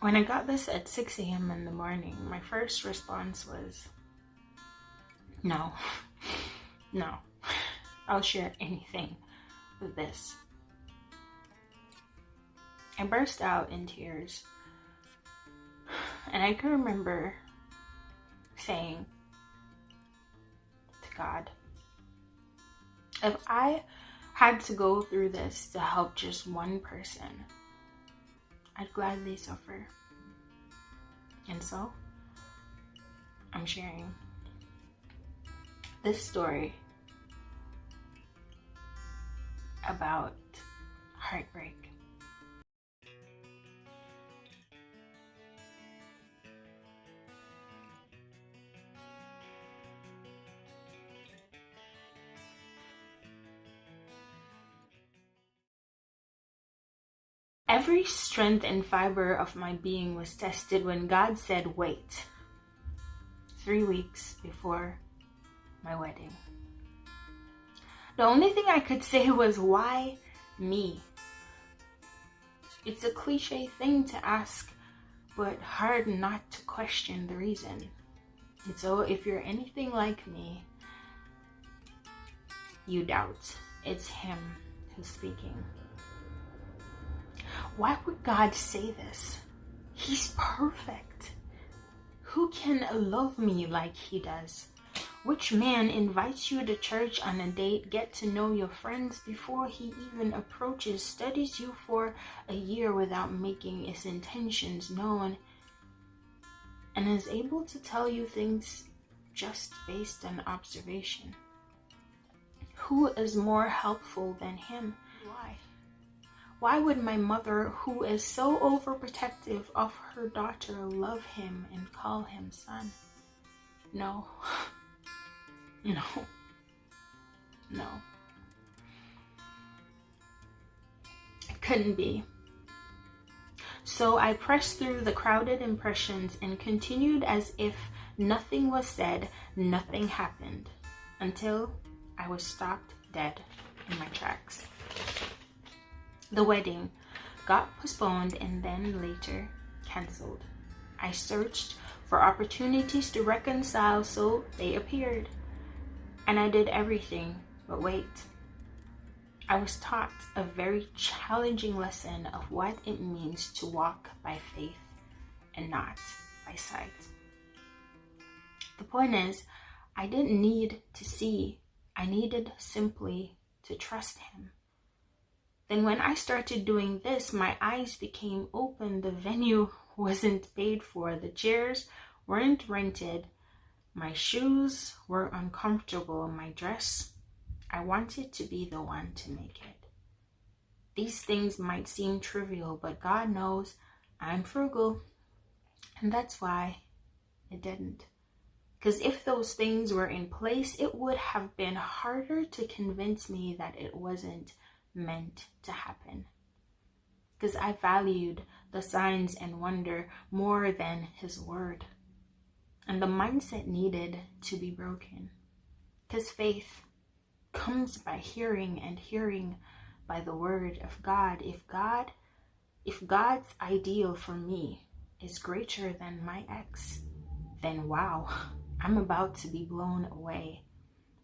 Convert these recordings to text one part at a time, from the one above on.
When I got this at 6 a.m. in the morning, my first response was, no, no, I'll share anything with this. I burst out in tears, and I can remember saying to God, if I had to go through this to help just one person, I'd gladly suffer. And so, I'm sharing this story about heartbreak. Every strength and fiber of my being was tested when God said, wait, 3 weeks before my wedding. The only thing I could say was, why me? It's a cliche thing to ask, but hard not to question the reason. And so if you're anything like me, you doubt it's Him who's speaking. Why would God say this? He's perfect. Who can love me like He does? Which man invites you to church on a date, get to know your friends before he even approaches, studies you for a year without making his intentions known, and is able to tell you things just based on observation? Who is more helpful than Him? Why? Why would my mother, who is so overprotective of her daughter, love him and call him son? No. No. No. It couldn't be. So I pressed through the crowded impressions and continued as if nothing was said, nothing happened, until I was stopped dead in my tracks. The wedding got postponed and then later canceled. I searched for opportunities to reconcile, so they appeared. And I did everything but wait. I was taught a very challenging lesson of what it means to walk by faith and not by sight. The point is, I didn't need to see. I needed simply to trust Him. Then when I started doing this, my eyes became open. The venue wasn't paid for. The chairs weren't rented. My shoes were uncomfortable. My dress, I wanted to be the one to make it. These things might seem trivial, but God knows I'm frugal. And that's why it didn't. Because if those things were in place, it would have been harder to convince me that it wasn't meant to happen. Because I valued the signs and wonder more than His word. And the mindset needed to be broken. Because faith comes by hearing, and hearing by the word of God. If God's ideal for me is greater than my ex, then wow, I'm about to be blown away.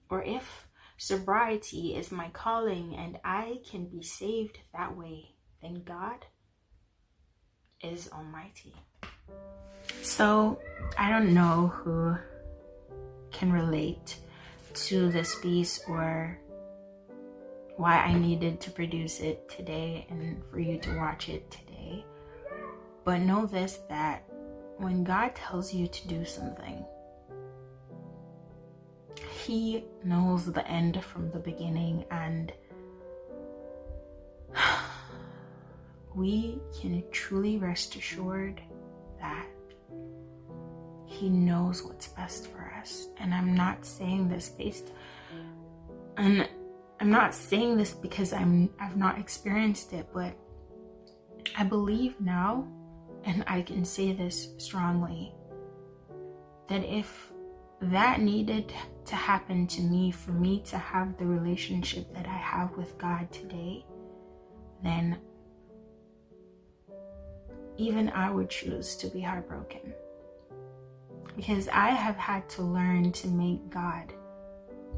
Or if sobriety is my calling and I can be saved that way, then God is almighty. So I don't know who can relate to this piece or why I needed to produce it today and for you to watch it today. But know this, that when God tells you to do something, He knows the end from the beginning, and we can truly rest assured that He knows what's best for us. And I'm not saying this I'm not saying this because I've not experienced it, but I believe now, and I can say this strongly, that if that needed to happen to me for me to have the relationship that I have with God today, then even I would choose to be heartbroken. Because I have had to learn to make God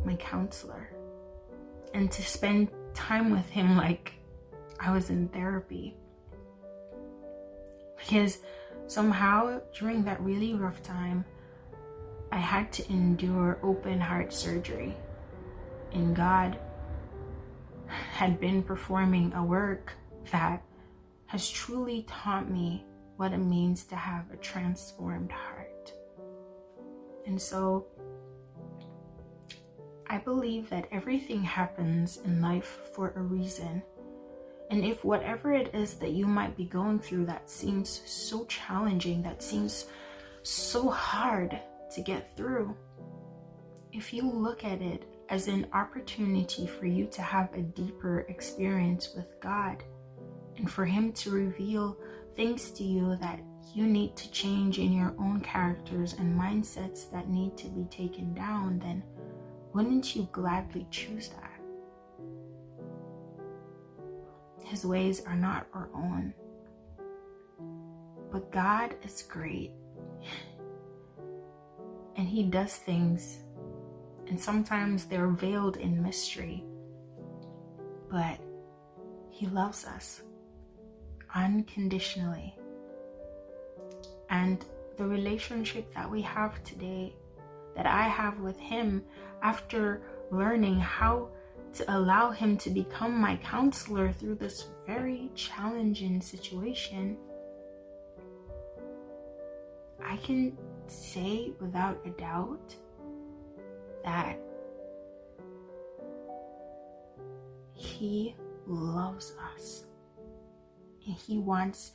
my counselor and to spend time with him like I was in therapy. Because somehow during that really rough time, I had to endure open heart surgery, and God had been performing a work that has truly taught me what it means to have a transformed heart. And so I believe that everything happens in life for a reason. And if whatever it is that you might be going through that seems so challenging, that seems so hard to get through, if you look at it as an opportunity for you to have a deeper experience with God and for him to reveal things to you that you need to change in your own characters and mindsets that need to be taken down, then wouldn't you gladly choose that? His ways are not our own. But God is great. And he does things, and sometimes they're veiled in mystery. But he loves us unconditionally. And the relationship that we have today, that I have with him after learning how to allow him to become my counselor through this very challenging situation, I can say without a doubt that he loves us and he wants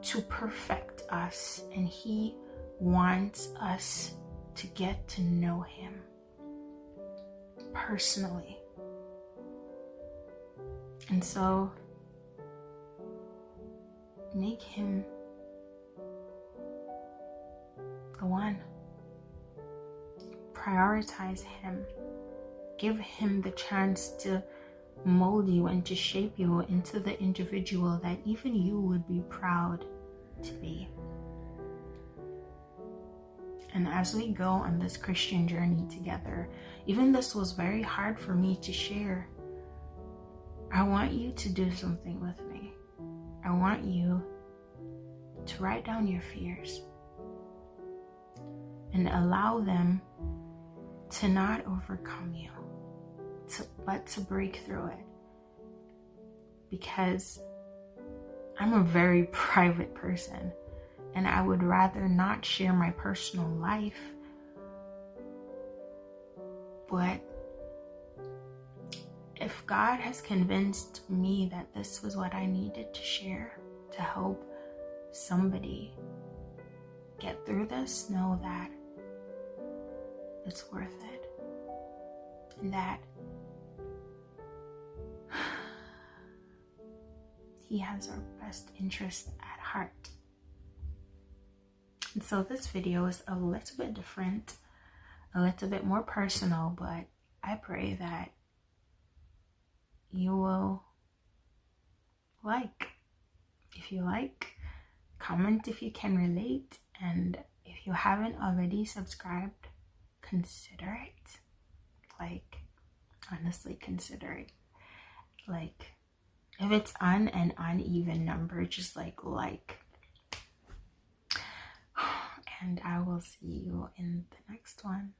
to perfect us, and he wants us to get to know him personally. And so make him the one. Prioritize him. Give him the chance to mold you and to shape you into the individual that even you would be proud to be. And as we go on this Christian journey together, even this was very hard for me to share, I want you to do something with me. I want you to write down your fears and allow them to not overcome you, but to break through it. Because I'm a very private person, and I would rather not share my personal life. But if God has convinced me that this was what I needed to share to help somebody get through this, know that it's worth it. And that he has our best interest at heart. And so this video is a little bit different, a little bit more personal, but I pray that you will like. If you like, comment if you can relate, and if you haven't already subscribed, consider it. Like, honestly, consider it. Like, if it's on an uneven number, just like. And I will see you in the next one.